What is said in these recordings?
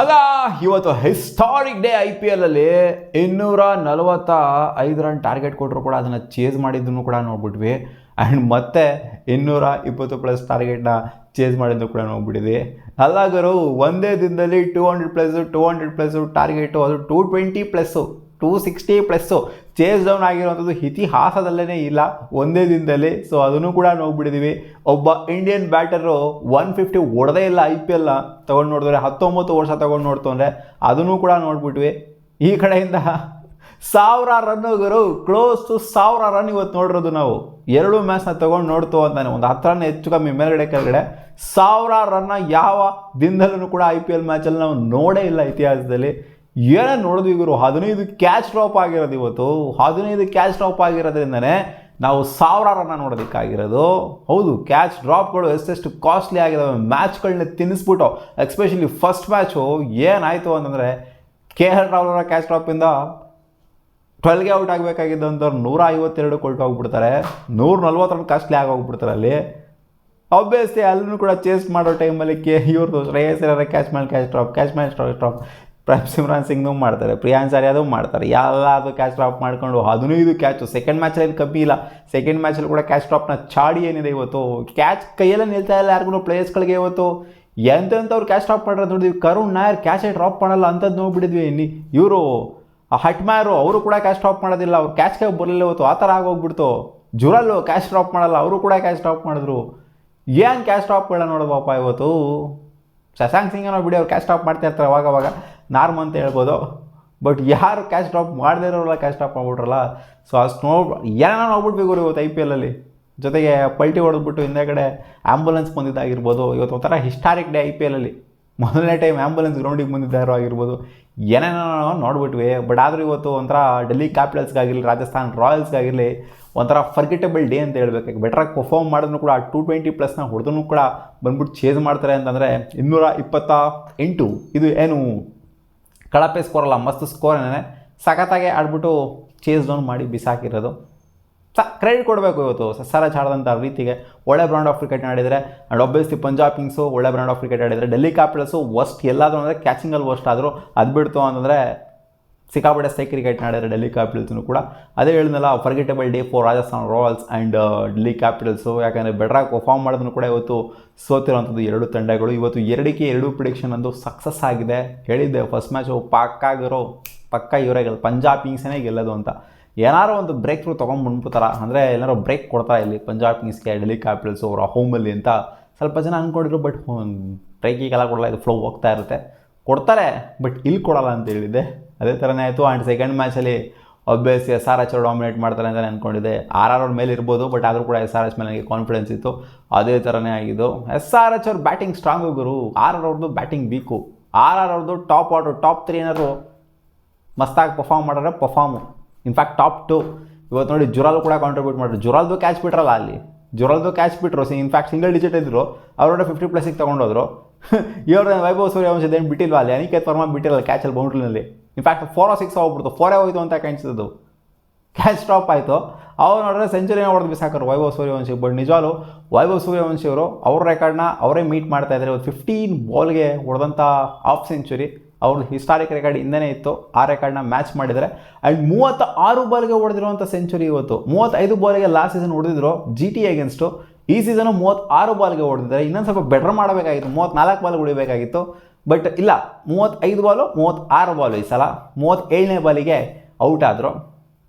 ಆಗ ಇವತ್ತು historic day IPL ಅಲ್ಲಿ 245 ರನ್ ಟಾರ್ಗೆಟ್ ಕೊಟ್ಟರು ಕೂಡ ಅದನ್ನು ಚೇಸ್ ಮಾಡಿದ್ದನ್ನು ಕೂಡ ನೋಡ್ಬಿಟ್ವಿ. ಆ್ಯಂಡ್ ಮತ್ತೆ 220+ ಟಾರ್ಗೆಟ್ನ ಚೇಸ್ ಮಾಡಿದ್ದು ಕೂಡ ನೋಡ್ಬಿಟ್ಟಿದ್ವಿ. ಅಲ್ಲಾಗರು ಒಂದೇ ದಿನದಲ್ಲಿ 200+ ಟಾರ್ಗೆಟು, ಅದು 220+, 260+ ಚೇಸ್ ಡೌನ್ ಆಗಿರುವಂಥದ್ದು ಇತಿಹಾಸದಲ್ಲೇ ಇಲ್ಲ ಒಂದೇ ದಿನದಲ್ಲಿ. ಸೊ ಅದನ್ನು ಕೂಡ ನೋಡ್ಬಿಟ್ಟಿದ್ದೀವಿ. ಒಬ್ಬ ಇಂಡಿಯನ್ ಬ್ಯಾಟರು 150 ಹೊಡೆದೇ ಇಲ್ಲ IPLನ ತೊಗೊಂಡು ನೋಡಿದ್ರೆ, 19 ವರ್ಷ ತೊಗೊಂಡು ನೋಡ್ತು ಅಂದರೆ ಅದನ್ನು ಕೂಡ ನೋಡ್ಬಿಟ್ವಿ. ಈ ಕಡೆಯಿಂದ 1000 ರನ್ನುಗಳು, ಕ್ಲೋಸ್ ಟು 1000 ರನ್ ಇವತ್ತು ನೋಡಿರೋದು ನಾವು. 2 ಮ್ಯಾಚ್ನ ತೊಗೊಂಡು ನೋಡ್ತು ಅಂತಾನೆ, ಒಂದು 10 ರನ್ ಹೆಚ್ಚು ಕಮ್ಮಿ ಮೇಲ್ಗಡೆ ಕೆಳಗಡೆ 1000 ರನ್ನ ಯಾವ ದಿನದಲ್ಲೂ ಕೂಡ IPL ಮ್ಯಾಚಲ್ಲಿ ನಾವು ನೋಡೇ ಇಲ್ಲ ಇತಿಹಾಸದಲ್ಲಿ. ಏನೇ ನೋಡಿದ್ವಿ ಗುರು, 15 ಕ್ಯಾಚ್ ಡ್ರಾಪ್ ಆಗಿರೋದು ಇವತ್ತು. 15 ಕ್ಯಾಚ್ ಡ್ರಾಪ್ ಆಗಿರೋದ್ರಿಂದನೇ ನಾವು 1000 ರನ್ನ ನೋಡೋದಕ್ಕಾಗಿರೋದು. ಹೌದು, ಕ್ಯಾಚ್ ಡ್ರಾಪ್ಗಳು ಎಷ್ಟೆಷ್ಟು ಕಾಸ್ಟ್ಲಿ ಆಗಿದ್ದಾವೆ. ಮ್ಯಾಚ್ಗಳನ್ನ ತಿನ್ನಿಸ್ಬಿಟ್ಟು, ಎಕ್ಸ್ಪೆಷಲಿ ಫಸ್ಟ್ ಮ್ಯಾಚು ಏನಾಯಿತು ಅಂತಂದರೆ, KL ರಾಹುಲ್ ಅವರ ಕ್ಯಾಚ್ ಡ್ರಾಪಿಂದ 12ಗೆ ಔಟ್ ಆಗಬೇಕಾಗಿದ್ದಂಥವ್ರು 152 ಕೊಟ್ಟು ಹೋಗ್ಬಿಡ್ತಾರೆ. 140 ರನ್ ಕಾಸ್ಟ್ಲಿ ಆಗೋಗ್ಬಿಡ್ತಾರೆ ಅಲ್ಲಿ. ಆಬ್ವಿಯಸ್ಲಿ ಅಲ್ಲೂ ಕೂಡ ಚೇಸ್ ಮಾಡೋ ಟೈಮಲ್ಲಿ ಇವ್ರದ್ದು Shreyas Iyer catch match drop Simran ಸಿಂಗ್ನೂ ಮಾಡ್ತಾರೆ, ಪ್ರಿಯಾಂಶ್ ಆರ್ಯಾದೂ ಮಾಡ್ತಾರೆ. ಅದು ಕ್ಯಾಚ್ ಡ್ರಾಪ್ ಮಾಡ್ಕೊಂಡು 15 ಕ್ಯಾಚು. ಸೆಕೆಂಡ್ ಮ್ಯಾಚಲ್ಲಿ ಕಮ್ಮಿ ಇಲ್ಲ, ಸೆಕೆಂಡ್ ಮ್ಯಾಚಲ್ಲಿ ಕೂಡ ಕ್ಯಾಚ್ ಡ್ರಾಪ್ನ ಚಾಡಿ ಏನಿದೆ ಇವತ್ತು. ಕ್ಯಾಚ್ ಕೈಯಲ್ಲೇ ನಿಲ್ತಾ ಇಲ್ಲ ಯಾರಿಗೂ ಪ್ಲೇಯರ್ಸ್ಗಳಿಗೆ ಇವತ್ತು. ಎಂತೆಂಥವ್ರು ಕ್ಯಾಚ್ ಡ್ರಾಪ್ ಮಾಡಿರೋದು ನೋಡಿದ್ವಿ. ಕರುಣ್ ನಾಯರ್ ಕ್ಯಾಚೇ ಡ್ರಾಪ್ ಮಾಡಲ್ಲ ಅಂಥದ್ದು ನೋಡ್ಬಿಟ್ಟಿದ್ವಿ. ಇವರು ಹಟ್ಮ್ಯಾರು ಅವರು ಕೂಡ ಕ್ಯಾಚ್ ಡ್ರಾಪ್ ಮಾಡೋದಿಲ್ಲ, ಅವ್ರು ಕ್ಯಾಚ್ಗೆ ಬರಲಿಲ್ಲ ಇವತ್ತು. ಆ ಥರ ಆಗೋಗ್ಬಿಡ್ತು. ಜುರಲ್ಲು ಕ್ಯಾಚ್ ಡ್ರಾಪ್ ಮಾಡಲ್ಲ, ಅವರು ಕೂಡ ಕ್ಯಾಚ್ ಡ್ರಾಪ್ ಮಾಡಿದ್ರು. ಏನು ಕ್ಯಾಚ್ ಡ್ರಾಪ್ಗಳ ನೋಡೋದಪ್ಪ ಇವತ್ತು. ಶಶಾಂಕ್ ಸಿಂಗ್ ಅನ್ನೋ ಬಿಡಿ, ಅವ್ರು ಕ್ಯಾಚ್ ಡ್ರಾಪ್ ಮಾಡ್ತಾ ಇರ್ತಾರೆ ಅವಾಗ ನಾರ್ಮ್ ಅಂತ ಹೇಳ್ಬೋದು. ಬಟ್ ಯಾರು ಕ್ಯಾಚ್ ಡ್ರಾಪ್ ಮಾಡದೇ ಇರೋಲ್ಲ ಕ್ಯಾಚ್ ಡ್ರಾಪ್ ಮಾಡ್ಬಿಟ್ರಲ್ಲ. ಸೊ ಅಷ್ಟು ಏನೇನೋ ನೋಡ್ಬಿಟ್ಬೇಕು ಇವತ್ತು IPLಲ್ಲಿ. ಜೊತೆಗೆ ಪಲ್ಟಿ ಹೊಡೆದ್ಬಿಟ್ಟು ಹಿಂದೆಗಡೆ ಆ್ಯಂಬುಲೆನ್ಸ್ ಬಂದಿದ್ದಾಗಿರ್ಬೋದು. ಇವತ್ತು ಒಂಥರ ಹಿಸ್ಟಾರಿಕ್ ಡೇ IPLಲ್ಲಿ. ಮೊದಲನೇ ಟೈಮ್ ಆ್ಯಂಬುಲೆನ್ಸ್ ಗ್ರೌಂಡಿಗೆ ಬಂದಿದ್ದಾರೋ ಆಗಿರ್ಬೋದು. ಏನೇನೋ ನೋಡ್ಬಿಟ್ವಿ. ಬಟ್ ಆದರೂ ಇವತ್ತು ಒಂಥರ ಡೆಲ್ಲಿ ಕ್ಯಾಪಿಟಲ್ಸ್ಗಾಗಿರಲಿ, ರಾಜಸ್ಥಾನ್ ರಾಯಲ್ಸ್ಗಾಗಿರಲಿ ಒಂಥರ ಫರ್ಗೆಟಬಲ್ ಡೇ ಅಂತ ಹೇಳ್ಬೇಕು. ಬೆಟ್ರಾಗಿ ಪರ್ಫಾರ್ಮ್ ಮಾಡಿದ್ರು ಕೂಡ 220+ನ ಹೊಡೆದೂ ಕೂಡ ಬಂದ್ಬಿಟ್ಟು ಚೇಸ್ ಮಾಡ್ತಾರೆ ಅಂತಂದರೆ 228 ಇದು ಏನು ಕಳಪೆ ಸ್ಕೋರ್ ಅಲ್ಲ, ಮಸ್ತ್ ಸ್ಕೋರ್ ಏನೇ. ಸಖತ್ತಾಗೆ ಆಡ್ಬಿಟ್ಟು ಚೇಸ್ ಡೌನ್ ಮಾಡಿ ಬಿಸಾಕಿರೋದು. ಕ್ರೆಡಿಟ್ ಕೊಡಬೇಕು ಇವತ್ತು SRH ಆಡಿದಂಥ ರೀತಿಗೆ. ಒಳ್ಳೆ ಬ್ರ್ಯಾಂಡ್ ಆಫ್ ಕ್ರಿಕೆಟ್ ಆಡಿದರೆ. ಆ್ಯಂಡ್ ಆಬ್ವಿಯಸ್ಲಿ ಪಂಜಾಬ್ ಕಿಂಗ್ಸು ಒಳ್ಳೆ ಬ್ರ್ಯಾಂಡ್ ಆಫ್ ಕ್ರಿಕೆಟ್ ಆಡಿದರೆ. ಡೆಲ್ಲಿ ಕ್ಯಾಪಿಟಲ್ಸು ವರ್ಸ್ಟ್ ಎಲ್ಲಾದರೂ ಅಂದರೆ ಕ್ಯಾಚಿಂಗಲ್ಲಿ ವರ್ಸ್ಟ್ ಆದರೂ, ಅದು ಬಿಡ್ತು ಅಂತಂದರೆ ಸಿಕ್ಕಾಪಟ್ಟೆ ಸೈ ಕ್ರಿಕೆಟ್ ಆಡಿದರೆ ಡೆಲ್ಲಿ ಕ್ಯಾಪಿಟಲ್ಸ್ನು ಕೂಡ. ಅದೇ ಹೇಳಿದ್ನಲ್ಲ, forgettable day for Rajasthan Royals and Delhi Capitals. ಯಾಕಂದರೆ ಬೆಟ್ರಾಗಿ ಪರ್ಫಾರ್ಮ್ ಮಾಡಿದ್ರು ಕೂಡ ಇವತ್ತು ಸೋತಿರೋಂಥದ್ದು 2 ತಂಡಗಳು. ಇವತ್ತು 2 ಪ್ರಿಡಿಕ್ಷನ್ ಅಂದು ಸಕ್ಸಸ್ ಆಗಿದೆ. ಹೇಳಿದ್ದೆ ಫಸ್ಟ್ ಮ್ಯಾಚು ಪಕ್ಕ ಇವರೇ ಪಂಜಾಬ್ ಕಿಂಗ್ಸೇ ಗೆಲ್ಲೋದು ಅಂತ. ಏನಾರು ಒಂದು ಬ್ರೇಕ್ ಥ್ರೂ ತೊಗೊಂಡ್ಬಿಡ್ತಾರ, ಅಂದರೆ ಏನಾರು ಬ್ರೇಕ್ ಕೊಡ್ತಾರೆ ಇಲ್ಲಿ ಪಂಜಾಬ್ ಕಿಂಗ್ಸ್ಗೆ ಡೆಲ್ಲಿ ಕ್ಯಾಪಿಟಲ್ಸು ಅವರ ಹೋಮಲ್ಲಿ ಅಂತ ಸ್ವಲ್ಪ ಜನ ಅಂದ್ಕೊಂಡಿದ್ರು. ಬಟ್ ಬ್ರೇಕಿಗೆಲ್ಲ ಕೊಡಲ್ಲ, ಇದು ಫ್ಲೋ ಹೋಗ್ತಾ ಇರುತ್ತೆ. ಕೊಡ್ತಾರೆ ಬಟ್ ಇಲ್ಲಿ ಕೊಡಲ್ಲ ಅಂತ ಹೇಳಿದ್ದೆ. ಅದೇ ಥರನೇ ಆಯಿತು. ಆ್ಯಂಡ್ ಸೆಕೆಂಡ್ ಮ್ಯಾಚಲ್ಲಿ ಆಬ್ವಿಯಸ್ಲಿ SRH ಡಾಮಿನೇಟ್ ಮಾಡ್ತಾರೆ ಅಂತ ಅಂದ್ಕೊಂಡಿದ್ದೆ. RR ಅವ್ರ ಮೇಲೆ ಇರ್ಬೋದು, ಬಟ್ ಆದರೂ ಕೂಡ SRH ಮೇಲೆ ನನಗೆ ಕಾನ್ಫಿಡೆನ್ಸ್ ಇತ್ತು. ಅದೇ ಥರನೇ ಆಗಿದ್ದು. SRH ಅವ್ರ ಬ್ಯಾಟಿಂಗ್ ಸ್ಟ್ರಾಂಗು ಗುರು, RR ಅವ್ರದ್ದು ಬ್ಯಾಟಿಂಗ್ ವೀಕು. RR ಅವ್ರದ್ದು ಟಾಪ್ 3 ಏನಾದ್ರು ಮಸ್ತಾಗಿ ಪರ್ಫಾರ್ಮ್ ಮಾಡಿದ್ರೆ ಪರ್ಫಾರ್ಮು. ಇನ್ಫ್ಯಾಕ್ಟ್ ಟಾಪ್ 2 ಇವತ್ತು ನೋಡಿ. ಜುರಾಲ್ ಕೂಡ ಕಾಂಟ್ರಿಬ್ಯೂಟ್ ಮಾಡಿದ್ರು. ಜುರಾಲ್ದು ಕ್ಯಾಚ್ ಬಿಟ್ರಲ್ಲ ಅಲ್ಲಿ, ಜುರಾಲ್ದು ಕ್ಯಾಚ್ ಬಿಟ್ಟರು. ಇನ್ಫ್ಯಾಕ್ಟ್ ಸಿಂಗಲ್ ಡಿಜಿಟ್ ಇದ್ದರು, ಅವರೋட 50+ ತೊಗೊಂಡೋದ್ರು. ಇವ್ರ ವೈಭವ್ ಸೂರ್ಯವಂಶದೇನು ಬಿಟ್ಟಿಲ್ವ ಅಲ್ಲಿ, ಅನಿಕೇತ್ ವರ್ಮಾ ಬಿಟ್ಟಿರಲ್ಲ ಕ್ಯಾಚಲ್ಲಿ ಬೌಂಡ್ರಿನಲ್ಲಿ. ಇನ್ಫ್ಯಾಕ್ಟ್ 4 or 6 ಹೋಗ್ಬಿಡ್ತು, 4 ಹೋಯ್ತು ಅಂತ ಕಾಣಿಸಿದ್ದು. ಕ್ಯಾಚ್ ಡ್ರಾಪ್ ಆಯಿತು. ಅವ್ರು ನೋಡಿದ್ರೆ ಸೆಂಚುರಿನ ಹೊಡೆದು ಬಿಸಾಕರು ವೈಭವ್ ಸೂರ್ಯವಂಶಿ. ಬಟ್ ನಿಜವಾಗ್ಲೂ ವೈಭವ್ ಸೂರ್ಯವಂಶಿ ಅವರು ಅವ್ರ ರೆಕಾರ್ಡ್ನ ಅವರೇ ಮೀಟ್ ಮಾಡ್ತಾ ಇದ್ದಾರೆ. ಇವತ್ತು 15 ಬಾಲ್ಗೆ ಹೊಡೆದಂಥ ಹಾಫ್ ಸೆಂಚುರಿ ಅವ್ರ ಹಿಸ್ಟಾರಿಕ್ ರೆಕಾರ್ಡ್ ಹಿಂದೆನೇ ಇತ್ತು. ಆ ರೆಕಾರ್ಡ್ನ ಮ್ಯಾಚ್ ಮಾಡಿದರೆ. ಆ್ಯಂಡ್ 36 ಬಾಲ್ಗೆ ಹೊಡೆದಿರುವಂಥ ಸೆಂಚುರಿ ಇವತ್ತು. 35 ಬಾಲ್ಗೆ ಲಾಸ್ಟ್ ಸೀಸನ್ ಹೊಡೆದಿದ್ರು GT ಅಗೇನ್ಸ್ಟು. ಈ ಸೀಸನು 36 ಬಾಲ್ಗೆ ಹೊಡೆದಿದ್ದಾರೆ. ಇನ್ನೊಂದು ಸ್ವಲ್ಪ ಬೆಟರ್ ಮಾಡಬೇಕಾಗಿತ್ತು, 34 ಬಾಲ್ ಹೊಡಿಬೇಕಾಗಿತ್ತು. ಬಟ್ ಇಲ್ಲ, 35 ಬಾಲು 36 ಬಾಲು. ಈ ಸಲ 37ನೇ ಬಾಲಿಗೆ ಔಟ್ ಆದರು.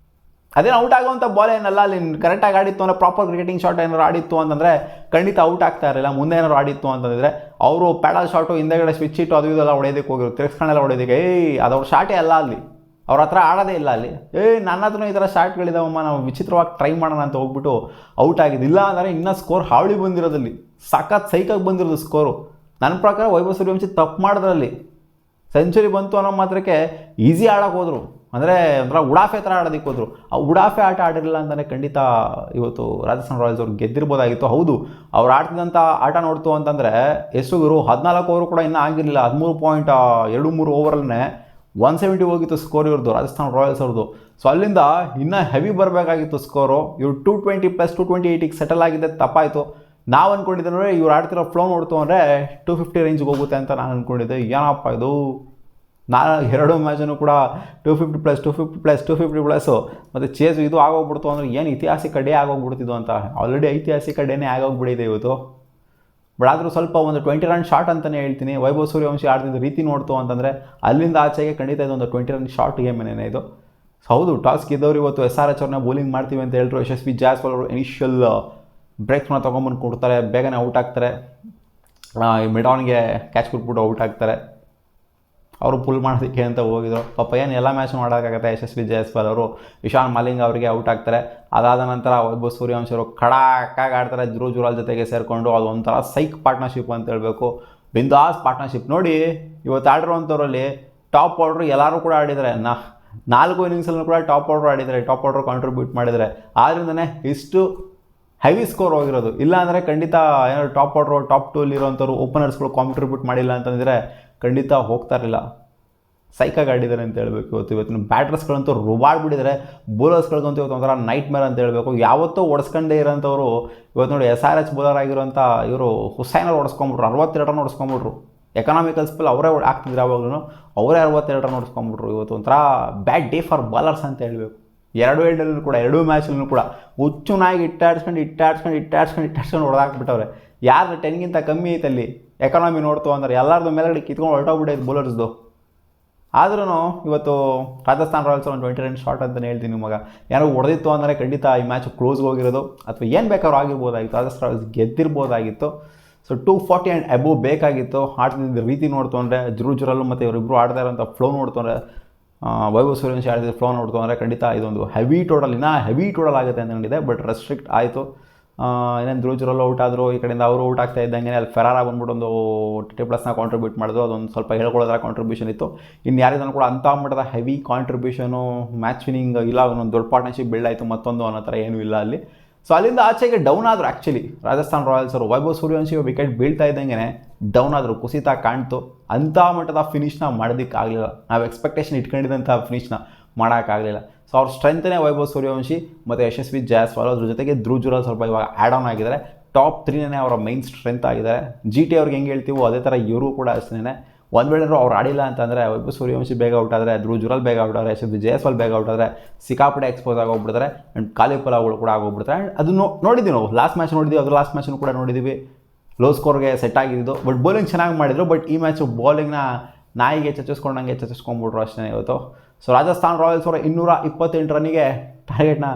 ಅದೇನು ಔಟ್ ಆಗೋವಂಥ ಬಾಲ್ ಏನಲ್ಲ, ಅಲ್ಲಿ ಕರೆಕ್ಟಾಗಿ ಆಡಿತ್ತು ಅಂದರೆ, ಪ್ರಾಪರ್ ಕ್ರಿಕೆಟಿಂಗ್ ಶಾಟ್ ಏನಾರು ಆಡಿತ್ತು ಅಂತಂದರೆ ಖಂಡಿತ ಔಟ್ ಆಗ್ತಾ ಇರಲಿಲ್ಲ. ಮುಂದೆ ಏನಾರು ಆಡಿತ್ತು ಅಂತಂದರೆ ಅವರು ಪ್ಯಾಡಲ್ ಶಾಟು ಹಿಂದೆಗಡೆ ಸ್ವಿಚ್ ಇಟ್ಟು ಅದು ಇದೆಲ್ಲ ಹೊಡೆಯೋದಕ್ಕೆ ಹೋಗಿರು, ತಿರ್ಸ್ಕೊಂಡೆಲ್ಲ ಹೊಡೆಯೋದಕ್ಕೆ. ಅದು ಅವ್ರ ಶಾಟೇ ಅಲ್ಲ ಅಲ್ಲಿ, ಅವ್ರ ಹತ್ರ ಆಡೋದೇ ಇಲ್ಲ ಅಲ್ಲಿ. ನನ್ನ ಹತ್ರನೂ ಈ ಥರ ಶಾಟ್ಗಳಿದಾವಮ್ಮ, ನಾವು ವಿಚಿತ್ರವಾಗಿ ಟ್ರೈ ಮಾಡೋಣ ಅಂತ ಹೋಗ್ಬಿಟ್ಟು ಔಟ್ ಆಗಿದ್ದಿಲ್ಲ ಅಂದರೆ ಇನ್ನೂ ಸ್ಕೋರ್ ಹಾವಳಿ ಬಂದಿರೋದಲ್ಲಿ, ಸಖತ್ ಸೈಕಾಗಿ ಬಂದಿರೋದು ಸ್ಕೋರು. ನನ್ನ ಪ್ರಕಾರ ವೈಭವ್ ಸೂರ್ಯವಂಶಿ ತಪ್ಪು ಮಾಡಿದ್ರಲ್ಲಿ. ಸೆಂಚುರಿ ಬಂತು ಅನ್ನೋ ಮಾತ್ರಕ್ಕೆ ಈಸಿ ಆಡೋಕೆ ಹೋದರು, ಅಂದರೆ ಒಂಥರ ಉಡಾಫೆ ಥರ ಆಡೋದಕ್ಕೆ ಹೋದರು. ಆ ಉಡಾಫೆ ಆಟ ಆಡಿರಲಿಲ್ಲ ಅಂತಲೇ ಖಂಡಿತ ಇವತ್ತು ರಾಜಸ್ಥಾನ್ ರಾಯಲ್ಸ್ ಅವ್ರು ಗೆದ್ದಿರ್ಬೋದಾಗಿತ್ತು. ಹೌದು, ಅವ್ರು ಆಡ್ತಿದ್ದಂಥ ಆಟ ನೋಡ್ತು ಅಂತಂದರೆ ಎಷ್ಟು ಗುರು, 14 ಓವರು ಕೂಡ ಇನ್ನೂ ಆಗಿರಲಿಲ್ಲ. 13.23 ಓವರಲ್ಲೇ 170 ಹೋಗಿತ್ತು ಸ್ಕೋರ್ ಇವ್ರದ್ದು, ರಾಜಸ್ಥಾನ್ ರಾಯಲ್ಸ್ ಅವ್ರದ್ದು. ಸೊ ಅಲ್ಲಿಂದ ಇನ್ನೂ ಹೆವಿ ಬರಬೇಕಾಗಿತ್ತು ಸ್ಕೋರು. ಇವ್ರು 220+, 228ಗೆ ಸೆಟಲ್ ಆಗಿದ್ದೆ ತಪ್ಪಾಯಿತು. ನಾವು ಅಂದ್ಕೊಂಡಿದ್ದೆ ಅಂದರೆ ಇವ್ರು ಆಡ್ತಿರೋ ಫ್ಲೋ ನೋಡ್ತು ಅಂದರೆ 250 ರೇಂಜ್ಗೆ ಹೋಗುತ್ತೆ ಅಂತ ನಾನು ಅಂದ್ಕೊಂಡಿದ್ದೆ. ಏನಪ್ಪ ಇದು, ನಾನು 2 ಮ್ಯಾಚನ್ನು ಕೂಡ 250+250+250+ ಮತ್ತು ಚೇಸು ಇದು ಆಗೋಗ್ಬಿಡ್ತು ಅಂದರೆ ಏನು ಐತಿಹಾಸಿಕ ಡೇ ಆಗೋಗ್ಬಿಡ್ತಿದ್ದು ಅಂತ. ಆಲ್ರೆಡಿ ಐತಿಹಾಸಿಕ ಡೇನೇ ಆಗೋಗ್ಬಿಟ್ಟಿದೆ ಇವತ್ತು. ಬಟ್ ಆದರೂ ಸ್ವಲ್ಪ ಒಂದು 20 ರನ್ ಶಾಟ್ ಅಂತಲೇ ಹೇಳ್ತೀನಿ. ವೈಭವ್ ಸೂರ್ಯವಂಶಿ ಆಡ್ತಿದ್ದ ರೀತಿ ನೋಡ್ತು ಅಂತಂದರೆ ಅಲ್ಲಿಂದ ಆಚೆಗೆ ಖಂಡಿತ ಇದೊಂದು 20 ರನ್ ಶಾರ್ಟ್ ಗೇಮೇನೇ ಇದು. ಹೌದು, ಟಾಸ್ ಗೆದ್ದವರು ಇವತ್ತು SRH ಅವ್ರನ್ನ ಬೌಲಿಂಗ್ ಮಾಡ್ತೀವಿ ಅಂತ ಹೇಳಿದ್ರು. ಯಶಸ್ವಿ ಜಾಯ್ಸ್ವಾಲ್ ಅವರು ಇನಿಷಿಯಲ್ ಬ್ರೇಕ್ಸ್ನ ತೊಗೊಂಬಂದು ಕೊಡ್ತಾರೆ, ಬೇಗನೆ ಔಟ್ ಆಗ್ತಾರೆ. ಮಿಡಾನ್ಗೆ ಕ್ಯಾಚ್ ಕೊಟ್ಬಿಟ್ಟು ಔಟ್ ಆಗ್ತಾರೆ. ಅವರು ಪುಲ್ ಮಾಡೋದಕ್ಕೆ ಅಂತ ಹೋಗಿದ್ರು. ಪಾಪ ಏನು ಎಲ್ಲ ಮ್ಯಾಚ್ ಮಾಡೋಕ್ಕಾಗತ್ತೆ. ಯಶಸ್ವಿ ಜಾಯ್ಸ್ವಾಲ್ ಅವರು ಇಶಾನ್ ಮಲಿಂಗ ಅವರಿಗೆ ಔಟ್ ಆಗ್ತಾರೆ. ಅದಾದ ನಂತರ ವೈಭವ್ ಸೂರ್ಯವಂಶಿ ಅವರು ಖಡಾಕಾಗಿ ಆಡ್ತಾರೆ ಧ್ರುವ್ ಜುರಾಲ್ ಜೊತೆಗೆ ಸೇರಿಕೊಂಡು. ಅದು ಒಂಥರ ಸೈಕ್ ಪಾರ್ಟ್ನರ್ಶಿಪ್ ಅಂತ ಹೇಳಬೇಕು, ಬಿಂದಾಸ್ ಪಾರ್ಟ್ನರ್ಶಿಪ್. ನೋಡಿ ಇವತ್ತು ಆಡಿರುವಂಥವ್ರಲ್ಲಿ ಟಾಪ್ ಆರ್ಡ್ರು ಎಲ್ಲರೂ ಕೂಡ ಆಡಿದ್ದಾರೆ. 4 ಇನ್ನಿಂಗ್ಸಲ್ಲೂ ಕೂಡ ಟಾಪ್ ಆರ್ಡ್ರು ಆಡಿದ್ದಾರೆ, ಟಾಪ್ ಆರ್ಡ್ರು ಕಾಂಟ್ರಿಬ್ಯೂಟ್ ಮಾಡಿದ್ದಾರೆ. ಆದ್ದರಿಂದನೇ ಇಷ್ಟು ಹೆವಿ ಸ್ಕೋರ್ ಹೋಗಿರೋದು. ಇಲ್ಲಾಂದರೆ ಖಂಡಿತ ಏನಾದ್ರು ಟಾಪ್ ಆರ್ಡ್ರು ಟಾಪ್ 2 ಇರೋಂಥವ್ರು ಓಪನರ್ಸ್ಗಳು ಕಾಂಟ್ರಿಬ್ಯೂಟ್ ಮಾಡಿಲ್ಲ ಅಂತಂದರೆ ಖಂಡಿತ ಹೋಗ್ತಾ ಇರಲಿಲ್ಲ. ಸೈಕಾಗಿ ಆಡಿದ್ದಾರೆ ಅಂತ ಹೇಳ್ಬೇಕು. ಇವತ್ತಿನ ಬ್ಯಾಟರ್ಸ್ಗಳಂತೂ ರುಬಾಡ್ಬಿಟ್ಟಿದ್ದಾರೆ. ಬೌಲರ್ಸ್ಗಳಿಗಂತೂ ಇವತ್ತು ಒಂಥರ ನೈಟ್ ಮೇರ್ ಅಂತ ಹೇಳಬೇಕು. ಯಾವತ್ತೂ ಓಡಿಸ್ಕೊಂಡೇ ಇರೋಂಥವ್ರು ಇವತ್ತು ನೋಡಿ SRH ಬೌಲರ್ ಆಗಿರೋಂಥ ಇವರು ಹುಸೈನ್ ಅವ್ರು ಓಡಿಸ್ಕೊಂಬಿಟ್ರು. 62 ರನ್ ಓಡಿಸ್ಕೊಂಬಿಟ್ರು. ಎಕನಾಮಿಕಲ್ ಸ್ಪೆಲ್ ಅವರೇ ಆಗ್ತಿದ್ರು ಯಾವಾಗಲೂ, ಅವರೇ 62 ರನ್ ಓಡಿಸ್ಕೊಂಬಿಟ್ರು. ಇವತ್ತು ಒಂಥರ ಬ್ಯಾಡ್ ಡೇ ಫಾರ್ ಬಾಲರ್ಸ್ ಅಂತ ಹೇಳಬೇಕು. 2 ಎಂಡಲ್ಲೂ ಕೂಡ 2 ಮ್ಯಾಚಲ್ಲೂ ಕೂಡ ಹುಚ್ಚು ನಾಯಿಗೆ ಇಟ್ಟಾಡ್ಸ್ಕೊಂಡು ಹೊಡೆದಾಕ್ಬಿಟ್ಟವ್ರೆ. ಯಾರು 10ಗಿಂತ ಕಮ್ಮಿ ಐತಲ್ಲಿ ಎಕಾನಮಿ ನೋಡ್ತು ಅಂದ್ರೆ ಎಲ್ಲರದ್ದು ಮೇಲ್ಗಡೆ ಕಿತ್ಕೊಂಡು ಹೊರಟೋಗ್ಬಿಟ್ಟೈತೆ ಬೌಲರ್ಸ್ದು. ಆದ್ರೂ ಇವತ್ತು ರಾಜಸ್ಥಾನ್ ರಾಯಲ್ಸ್ ಒಂದು 20 ರನ್ ಶಾರ್ಟ್ ಅಂತಲೇ ಹೇಳ್ತೀನಿ ನಿಮಗೆ. ಏನೋ ಹೊಡೆದಿತ್ತು ಅಂದರೆ ಖಂಡಿತ ಈ ಮ್ಯಾಚ್ ಕ್ಲೋಸ್ಗೆ ಹೋಗಿರೋದು ಅಥವಾ ಏನು ಬೇಕಾದ್ರೂ ಆಗಿರ್ಬೋದಾಗಿತ್ತು. ರಾಜಸ್ಥಾನ್ ರಾಯಲ್ಸ್ ಗೆದ್ದಿರ್ಬೋದಾಗಿತ್ತು. ಸೊ 240 ಆ್ಯಂಡ್ ಅಬೋವ್ ಬೇಕಾಗಿತ್ತು. ಆಡ್ತಿದ್ದ ರೀತಿ ನೋಡ್ತು ಅಂದರೆ ಧ್ರುವ್ ಜುರಾಲ್ ಮತ್ತು ಇವರಿಬ್ಬರು ಆಡ್ತಾ ಇರೋಂಥ ಫ್ಲೋ ನೋಡ್ತು ಅಂದರೆ, ವೈಭವ್ ಸೂರ್ಯವಂಶಿ ಆಡಿದ ಫ್ಲೋ ನೋಡ್ತು ಅಂದರೆ ಖಂಡಿತ ಇದೊಂದು ಹೆವಿ ಟೋಟಲ್ ಆಗುತ್ತೆ ಅಂತ ಹೇಳಿದೆ. ಬಟ್ ರೆಸ್ಟ್ರಿಕ್ಟ್ ಆಯಿತು. ಇನ್ನೇನು ಧ್ರುವ್ ಜುರಾಲ್ ಔಟ್ ಆದರು. ಈ ಕಡೆಯಿಂದ ಅವರು ಔಟ್ ಆಗ್ತಾ ಇದ್ದಂಗೆ ಅಲ್ಲಿ ಫೆರಾರ ಬಂದ್ಬಿಟ್ಟು ಒಂದು 20+ ಕಾಂಟ್ರಿಬ್ಯೂಟ್ ಮಾಡಿದ್ರು. ಅದೊಂದು ಸ್ವಲ್ಪ ಹೇಳ್ಕೊಳ್ಳೋದ್ರ ಕಾಂಟ್ರಿಬ್ಯೂಷನ್ ಇತ್ತು. ಇನ್ನು ಯಾರಿಗೂ ಕೂಡ ಅಂಥ ಮಟ್ಟದ ಹೆವಿ ಕಾಂಟ್ರಿಬ್ಯೂಷನು ಮ್ಯಾಚ್ ವಿನಿಂಗ್ ಇಲ್ಲ. ಒಂದು ದೊಡ್ಡ ಪಾರ್ಟ್ನರ್ಶಿಪ್ ಬಿಲ್ಡ್ ಆಯಿತು ಮತ್ತೊಂದು ಅನ್ನೋ ಥರ ಏನೂ ಇಲ್ಲ ಅಲ್ಲಿ. ಸೊ ಅಲ್ಲಿಂದ ಆಚೆಗೆ ಡೌನ್ ಆದರು. ಆ್ಯಕ್ಚುಲಿ ರಾಜಸ್ಥಾನ್ ರಾಯಲ್ಸ್ ಅವರು ವೈಭವ್ ಸೂರ್ಯವಂಶಿ ವಿಕೆಟ್ ಬೀಳ್ತಾ ಇದ್ದಂಗೆ ಡೌನ್ ಆದರು, ಕುಸಿತಾ ಕಾಣ್ತು. ಅಂಥ ಮಟ್ಟದ ಫಿನಿಷ್ನ ಮಾಡೋದಕ್ಕಾಗಲಿಲ್ಲ. ನಾವು ಎಕ್ಸ್ಪೆಕ್ಟೇಷನ್ ಇಟ್ಕೊಂಡಿದ್ದಂಥ ಫಿನಿಷ್ನ ಮಾಡೋಕ್ಕಾಗಲಿಲ್ಲ. ಸೊ ಅವ್ರ ಸ್ಟ್ರೆಂತನೇ ವೈಭವ್ ಸೂರ್ಯವಂಶಿ ಮತ್ತು ಯಶಸ್ವಿ ಜಾಯ್ಸ್ವಾಲ್. ಅದ್ರ ಜೊತೆಗೆ ಧ್ರುವ್ ಜುರಾಲ್ ಸ್ವಲ್ಪ ಇವಾಗ ಆ್ಯಡ್ ಆನ್ ಆಗಿದ್ದಾರೆ. ಟಾಪ್ 3ನೇ ಅವರ ಮೈನ್ ಸ್ಟ್ರೆಂತ್ ಆಗಿದ್ದಾರೆ. GT ಅವ್ರಿಗೆ ಹೆಂಗೆ ಹೇಳ್ತೀವೋ ಅದೇ ಥರ ಇವರು ಕೂಡ ಅಷ್ಟೇ. ಒಂದು ವೇಳೆ ಅವ್ರು ಆಡಿಲ್ಲ ಅಂತಂದರೆ ವೈಭವ್ ಸೂರ್ಯವಂಶಿ ಬೇಗ ಔಟ್ ಆದರೆ, ಧ್ರುವ್ ಜುರಾಲ್ ಬೇಗ ಔಟ್ ಆದರೆ, ಯಶಸ್ವಿ ಜಾಯ್ಸ್ವಾಲ್ ಬೇಗ ಔಟ್ ಆದರೆ ಸಿಕ್ಕಾಪಟ್ಟೆ ಎಕ್ಸ್ಪೋಸ್ ಆಗೋಗ್ಬಿಡ್ತಾರೆ. ಆ್ಯಂಡ್ ಖಾಲಿ ಪಲಾವ್ಗಳು ಕೂಡ ಆಗೋಗ್ಬಿಡ್ತಾರೆ. ಆ್ಯಂಡ್ ಅದನ್ನು ನೋಡಿದ್ದೀವಿ ನಾವು. ಲಾಸ್ಟ್ ಮ್ಯಾಚ್ ನೋಡಿದ್ದೀವಿ, ಅದ್ರ ಲಾಸ್ಟ್ ಮ್ಯಾಚನ್ನು ಕೂಡ ನೋಡಿದ್ದೀವಿ. ಲೋ ಸ್ಕೋರ್ಗೆ ಸೆಟ್ ಆಗಿದ್ದು. ಬಟ್ ಬೌಲಿಂಗ್ ಚೆನ್ನಾಗಿ ಮಾಡಿದರು. ಬಟ್ ಈ ಮ್ಯಾಚು ಬೌಲಿಂಗ್ನ ನಾಯಿಗೆ ಚಚ್ಚಿಸ್ಕೊಂಡ್ರು ಅಷ್ಟೇ ಇವತ್ತು. ಸೊ ರಾಜಸ್ಥಾನ್ ರಾಯಲ್ಸ್ ಅವರು 228 ರನ್ನಿಗೆ ಟಾರ್ಗೆಟ್ನ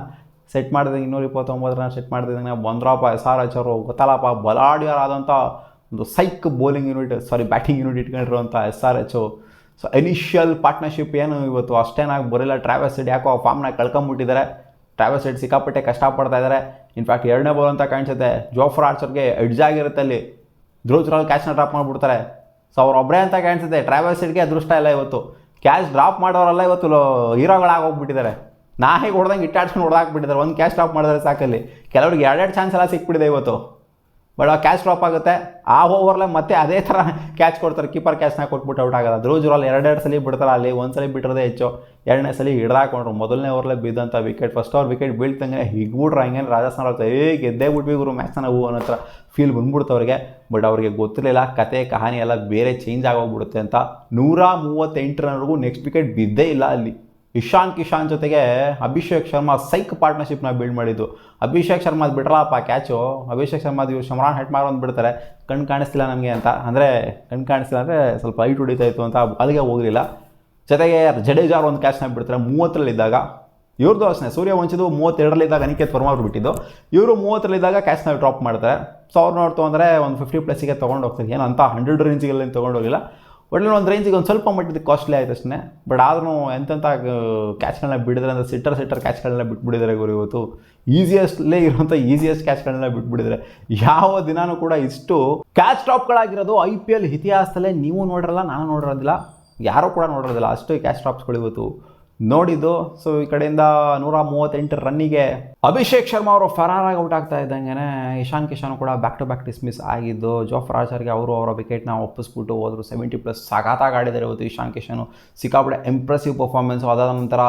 ಸೆಟ್ ಮಾಡಿದಂಗೆ, 229 ರನ್ ಸೆಟ್ ಮಾಡಿದಂಗೆ ಬಂದ್ರಪ್ಪ SRH ಅವರು. ಗೊತ್ತಲ್ಲಪ್ಪ, ಬಲಾಢ್ಯರಾದಂಥ ಒಂದು ಸೈಕ್ ಬ್ಯಾಟಿಂಗ್ ಯೂನಿಟ್ ಇಟ್ಕೊಂಡಿರುವಂಥ SRH. ಸೊ ಇನಿಷಿಯಲ್ ಪಾರ್ಟ್ನರ್ಶಿಪ್ ಏನು ಇವತ್ತು ಅಷ್ಟೇನಾಗಿ ಬರೋಲ್ಲ. ಟ್ರಾವೆಸ್ ಹೆಡ್ ಯಾಕೋ ಫಾರ್ಮ್ನ ಕಳ್ಕೊಂಬಿಟ್ಟಿದ್ದಾರೆ. ಟ್ರಾವೆಸ್ ಹೆಡ್ ಸಿಕ್ಕಾಪಟ್ಟೆ ಕಷ್ಟಪಡ್ತಾ ಇದ್ದಾರೆ. ಇನ್ಫ್ಯಾಕ್ಟ್ 2ನೇ ಬಾಲ್ ಅಂತ ಕಾಣಿಸುತ್ತೆ. ಜೋಫ್ರಾ ಆರ್ಚರ್ಗೆ ಎಡ್ಜ್ ಆಗಿರುತ್ತೆ ಅಲ್ಲಿ. ಧ್ರುವ್ ಜುರಾಲ್ ಕ್ಯಾಚ್ನ ಡ್ರಾಪ್ ಮಾಡಿಬಿಡ್ತಾರೆ. ಸೊ ಅವ್ರೊಬ್ಬರೇ ಅಂತ ಕಾಣಿಸುತ್ತೆ. ಟ್ರಾವೆಸ್ ಹೆಡ್ಗೆ ಅದೃಷ್ಟ ಇಲ್ಲ ಇವತ್ತು. ಕ್ಯಾಚ್ ಡ್ರಾಪ್ ಮಾಡೋರೆಲ್ಲ ಇವತ್ತು ಹೀರೋಗಳಾಗೋಗ್ಬಿಟ್ಟಿದ್ದಾರೆ. ನಾಯಿಗೆ ಹೊಡೆದಂಗೆ ಇಟ್ಟಾಡ್ಸ್ಕೊಂಡು ಹೊಡೆದಾಕ್ಬಿಟ್ಟಿದ್ದಾರೆ. ಒಂದು ಕ್ಯಾಚ್ ಡ್ರಾಪ್ ಮಾಡಿದ್ರೆ ಸಾಕಲ್ಲಿ. ಕೆಲವ್ರಿಗೆ 2 ಚಾನ್ಸ್ ಎಲ್ಲ ಸಿಕ್ಬಿಟ್ಟಿದೆ ಇವತ್ತು. ಬಟ್ ಆ ಕ್ಯಾಚ್ ಡ್ರಾಪ್ ಆಗುತ್ತೆ. ಆ ಓವರ್ಲೆ ಮತ್ತೆ ಅದೇ ಥರ ಕ್ಯಾಚ್ ಕೊಡ್ತಾರೆ. ಕೀಪರ್ ಕ್ಯಾಚ್ನ ಕೊಟ್ಬಿಟ್ಟು ಔಟ್ ಆಗೋದು. ಧ್ರುವ್ ಜುರಾಲ್ 2 ಸಲ ಬಿಡ್ತಾರೆ ಅಲ್ಲಿ. ಒಂದು ಸಲ ಬಿಟ್ಟಿರೋದೇ ಹೆಚ್ಚು. 2ನೇ ಸಲ ಹಿಡ್ದಾಕೊಂಡ್ರು. ಮೊದಲನೇ ಓವರ್ಲೆ ಬಿದ್ದಂಥ ವಿಕೆಟ್. ಫಸ್ಟ್ ಓವರ್ ವಿಕೆಟ್ ಬೀಳ್ತಂಗೆ ಹಿಗ್ಬಿಟ್ರು. ಹಂಗೇನು ರಾಜಸ್ಥಾನ ಗೆದ್ದೇ ಬಿಟ್ವಿ ಗುರು ಮ್ಯಾಚ್ನ ನಾವು ಅನ್ನೋ ಥರ ಫೀಲ್ ಬಂದ್ಬಿಡ್ತು ಅವ್ರಿಗೆ. ಬಟ್ ಅವ್ರಿಗೆ ಗೊತ್ತಿರಲಿಲ್ಲ ಕತೆ ಕಹಾನಿ ಎಲ್ಲ ಬೇರೆ ಚೇಂಜ್ ಆಗೋಗ್ಬಿಡುತ್ತೆ ಅಂತ. 138 ರನ್ವರೆಗೂ ನೆಕ್ಸ್ಟ್ ವಿಕೆಟ್ ಬಿದ್ದೇ ಇಲ್ಲ ಅಲ್ಲಿ. ಇಶಾನ್ ಕಿಶಾನ್ ಜೊತೆಗೆ ಅಭಿಷೇಕ್ ಶರ್ಮಾ ಸೈಕ್ ಪಾರ್ಟ್ನರ್ಶಿಪ್ನ ಬಿಲ್ಡ್ ಮಾಡಿದ್ದು. ಅಭಿಷೇಕ್ ಶರ್ಮಾ ಬಿಡ್ರಲ್ಲಪ್ಪ ಕ್ಯಾಚು. ಅಭಿಷೇಕ್ ಶರ್ಮಾದು ಇವ್ರು ಶಮ್ರಾನ್ ಹೆಟ್ಮಾರ್ ಒಂದು ಬಿಡ್ತಾರೆ. ಕಣ್ಣು ಕಾಣಿಸ್ತಿಲ್ಲ ನಮಗೆ ಅಂತ. ಅಂದರೆ ಕಣ್ಣು ಕಾಣಿಸ್ತಿಲ್ಲ ಅಂದರೆ ಸ್ವಲ್ಪ ಹೈಟ್ ಹೊಡಿತಾ ಇತ್ತು ಅಂತ ಅಲ್ಲಿಗೆ ಹೋಗಲಿಲ್ಲ. ಜೊತೆಗೆ ಜಡೇಜಾ ಒಂದು ಕ್ಯಾಚ್ನ ಬಿಡ್ತಾರೆ 30ರಲ್ಲಿದ್ದಾಗ. ಇವ್ರದ್ದು ಅಷ್ಟೇ. ಸೂರ್ಯವಂಶಿದು 32ರಲ್ಲಿದ್ದಾಗ ಅನಿಕೇತ್ ವರ್ಮಾ ಅವ್ರು ಬಿಟ್ಟಿದ್ದು. ಇವರು 30ರಲ್ಲಿದ್ದಾಗ ಕ್ಯಾಚ್ನ ಡ್ರಾಪ್ ಮಾಡ್ತಾರೆ. ಸೊ ಅವ್ರು ನೋಡ್ತು ಅಂದರೆ ಒಂದು 50+ ತೊಗೊಂಡು ಹೋಗ್ತಾರೆ. ಏನು ಅಂತ 100 ರೇಂಜಿಗೆಲ್ಲ ತೊಗೊಂಡೋಗಿಲ್ಲ. ಒಳ್ಳೆ ಒಂದು ರೇಂಜಿಗೆ ಒಂದು ಸ್ವಲ್ಪ ಮಟ್ಟಿಗೆ ಕಾಸ್ಟ್ಲಿ ಆಯ್ತು ಅಷ್ಟೇ. ಬಟ್ ಆದ್ರೂ ಎಂತೆಂಥ ಕ್ಯಾಚ್ಗಳನ್ನ ಬಿಡಿದ್ರೆ ಅಂದರೆ ಸಿಟ್ಟರ್ ಕ್ಯಾಚ್ಗಳನ್ನ ಬಿಟ್ಬಿಟ್ಟಿದ್ದಾರೆ ಗುರು ಇವತ್ತು. ಈಸಿಯೆಸ್ಟ್ ಕ್ಯಾಚ್ಗಳನ್ನ ಬಿಟ್ಬಿಟ್ಟಿದ್ದಾರೆ. ಯಾವ ದಿನಾನೂ ಕೂಡ ಇಷ್ಟು ಕ್ಯಾಚ್ ಡ್ರಾಪ್ಗಳಾಗಿರೋದು IPL ಇತಿಹಾಸದಲ್ಲೇ ನೀವು ನೋಡಿರಲ್ಲ, ನಾನು ನೋಡಿರೋದಿಲ್ಲ, ಯಾರೂ ಕೂಡ ನೋಡಿರೋದಿಲ್ಲ. ಅಷ್ಟು ಕ್ಯಾಚ್ ಡ್ರಾಪ್ಸ್ಗಳು ಇವತ್ತು ನೋಡಿದ್ದು. ಸೊ ಈ ಕಡೆಯಿಂದ 138 ರನ್ನಿಗೆ ಅಭಿಷೇಕ್ ಶರ್ಮಾ ಅವರು ಫರಾರಾಗಿ ಔಟ್ ಆಗ್ತಾ ಇದ್ದಂಗೆ ಇಶಾನ್ ಕಿಶಾನ್ ಕೂಡ ಬ್ಯಾಕ್ ಟು ಬ್ಯಾಕ್ ಡಿಸ್ಮಿಸ್ ಆಗಿದ್ದು. ಜೋಫ್ರಾ ಆರ್ಚರ್ಗೆ ಅವರ ವಿಕೆಟ್ನ ಒಪ್ಪಿಸ್ಬಿಟ್ಟು ಹೋದರು. 70+ ಸಾಕಾಗಿ ಆಡಿದ್ದಾರೆ ಇವತ್ತು ಇಶಾನ್ ಕಿಶಾನು. ಸಿಕ್ಕಾಪಟ್ಟೆ ಇಂಪ್ರೆಸಿವ್ ಪರ್ಫಾರ್ಮೆನ್ಸು. ಅದಾದ ನಂತರ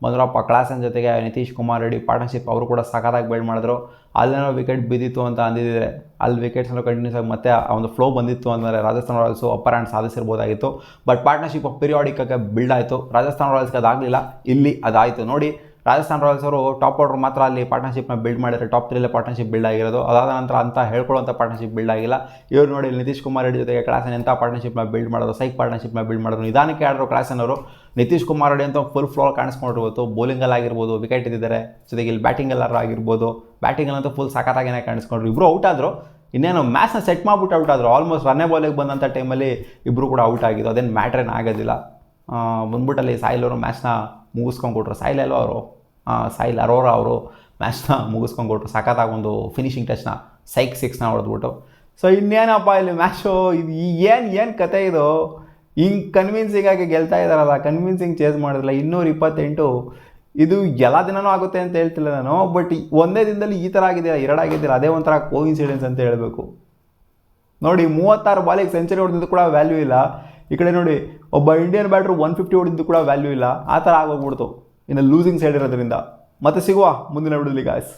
ಬಂದ್ರಪ್ಪ ಕ್ಲಾಸನ್ ಜೊತೆಗೆ ನಿತೀಶ್ ಕುಮಾರ್ ರೆಡ್ಡಿ ಪಾರ್ಟ್ನರ್ಶಿಪ್ ಅವರು ಕೂಡ ಸಖತ್ತಾಗಿ ಬಿಲ್ಡ್ ಮಾಡಿದ್ರು. ಅಲ್ಲೇನೋ ವಿಕೆಟ್ ಬಿದ್ದಿತ್ತು ಅಂತ ಅಂದಿದ್ದಾರೆ, ಅಲ್ಲಿ ವಿಕೆಟ್ಸ್ನೂ ಕಂಟಿನ್ಯೂಸ್ ಆಗಿ ಮತ್ತೆ ಆ ಒಂದು ಫ್ಲೋ ಬಂದಿತ್ತು ಅಂದರೆ ರಾಜಸ್ಥಾನ್ ರಾಯಲ್ಸು ಅಪ್ಪರ್ ಹ್ಯಾಂಡ್ ಸಾಧಿಸಿರ್ಬೋದಾಗಿತ್ತು. ಬಟ್ ಪಾರ್ಟ್ನರ್ಶಿಪ್ ಪಿರಿಯಾಡಿಕ್ಕಾಗಿ ಬಿಲ್ಡ್ ಆಯಿತು. ರಾಜಸ್ಥಾನ್ ರಾಯಲ್ಸ್ಗೆ ಅದಾಗಲಿಲ್ಲ, ಇಲ್ಲಿ ಅದಾಯಿತು. ನೋಡಿ ರಾಜಸ್ಥಾನ್ ರಾಯಲ್ಸ್ ಅವರು ಟಾಪ್ ಆರ್ಡರ್ ಮಾತ್ರ ಅಲ್ಲಿ ಪಾರ್ಟ್ನರ್ಶಿಪ್ನ ಬಿಲ್ಡ್ ಮಾಡಿದರೆ, ಟಾಪ್ 3 ಪಾರ್ಟ್ನರ್ಶಿಪ್ ಬಿಲ್ಡ್ ಆಗಿರೋದು. ಅದಾದ ನಂತರ ಅಂತ ಹೇಳ್ಕೊಳ್ಳೋಂಥ ಪಾರ್ಟ್ನರ್ಶಿಪ್ ಬಿಲ್ಡ್ ಆಗಿಲ್ಲ. ಇವರು ನೋಡಿ ನಿತೀಶ್ ಕುಮಾರ್ ರೆಡ್ಡಿ ಜೊತೆಗೆ ಕ್ಲಾಸನ್ ಎಂಥ ಪಾರ್ಟ್ನರ್ಶಿಪ್ನ ಬಿಲ್ಡ್ ಮಾಡೋದು, ಸೈಕ್ ಪಾರ್ಟ್ನರ್ಶಿಪ್ನ ಬಿಲ್ಡ್ ಮಾಡೋದು. ನಿಧಾನಕ್ಕೆ ಆಡಿದ್ರು ಕ್ಲಾಸನ್ ಅವರು. ನಿತೀಶ್ ಕುಮಾರ್ ರೆಡ್ಡಿ ಅಂತ ಫುಲ್ ಫ್ಲೋರ್ ಕಾಣಿಸ್ಕೊಂಡ್ರು ಇವತ್ತು. ಬೌಲಿಂಗಲ್ಲಿ ಆಗಿರ್ಬೋದು ವಿಕೆಟ್ ಇದ್ದಿದ್ದಾರೆ, ಜೊತೆಗೆ ಇಲ್ಲಿ ಬ್ಯಾಟಿಂಗಲ್ಲಾರು ಆಗಿರ್ಬೋದು. ಬ್ಯಾಟಿಂಗಲ್ಲಂತೂ ಫುಲ್ ಸಖತ್ತಾಗೇನೆ ಕಾಣಿಸ್ಕೊಂಡ್ರು. ಇಬ್ಬರು ಔಟ್ ಆದರು. ಇನ್ನೇನು ಮ್ಯಾಚ್ನ ಸೆಟ್ ಮಾಡಿಬಿಟ್ಟು ಔಟ್ ಆದರು. ಆಲ್ಮೋಸ್ಟ್ ರನ್ನೇ ಬಾಲಿಗೆ ಬಂದಂಥ ಟೈಮಲ್ಲಿ ಇಬ್ಬರು ಕೂಡ ಔಟ್ ಆಗಿದ್ದು. ಅದೇನು ಮ್ಯಾಟ್ರೇನು ಆಗೋದಿಲ್ಲ. ಬಂದ್ಬಿಟ್ಟಲ್ಲಿ ಸಾಯಿಲ್ ಅವರು ಮ್ಯಾಚ್ನ ಮುಗಿಸ್ಕೊಂಡ್ಕೊಟ್ರು. ಸಾಯಿಲ್ ಅರೋರಾ ಅವರು ಮ್ಯಾಚ್ನ ಮುಗಿಸ್ಕೊಂಡ್ಕೊಟ್ರು. ಸಖತ್ತಾಗಿ ಒಂದು ಫಿನಿಷಿಂಗ್ ಟಚ್ನ ಸೈಕ್ 6ನ ಹೊಡೆದ್ಬಿಟ್ಟು. ಸೊ ಇನ್ನೇನಪ್ಪ ಇಲ್ಲಿ ಮ್ಯಾಚು, ಇದು ಏನು ಕತೆ ಇದು? ಹಿಂಗೆ ಕನ್ವಿನ್ಸಿಂಗಾಗಿ ಗೆಲ್ತಾ ಇದ್ದಾರಲ್ಲ, ಕನ್ವಿನ್ಸಿಂಗ್ ಚೇಸ್ ಮಾಡಿದ್ರಲ್ಲ. 228 ಇದು ಎಲ್ಲ ದಿನವೂ ಆಗುತ್ತೆ ಅಂತ ಹೇಳ್ತಿಲ್ಲ ನಾನು, ಬಟ್ ಒಂದೇ ದಿನದಲ್ಲಿ ಈ ಥರ ಆಗಿದೆಯಲ್ಲ, 2 ಆಗಿದ್ದಿಲ್ಲ, ಅದೇ ಒಂಥರ ಕೋಇನ್ಸಿಡೆನ್ಸ್ ಅಂತ ಹೇಳಬೇಕು. ನೋಡಿ 36 ಬಾಲಿಗೆ ಸೆಂಚುರಿ ಹೊಡೆದಿದ್ದು ಕೂಡ ವ್ಯಾಲ್ಯೂ ಇಲ್ಲ. ಈ ಕಡೆ ನೋಡಿ ಒಬ್ಬ ಇಂಡಿಯನ್ ಬ್ಯಾಟ್ರು 150 ಹೊಡೆದಿದ್ದು ಕೂಡ ವ್ಯಾಲ್ಯೂ ಇಲ್ಲ. ಆ ಥರ ಆಗೋಗ್ಬಿಡ್ತು ಇನ್ನು ಲೂಸಿಂಗ್ ಸೈಡ್ ಇರೋದ್ರಿಂದ. ಮತ್ತೆ ಸಿಗುವ ಮುಂದಿನ ವಿಡಿಯೋಲಿ ಗಾಯ್ಸ್.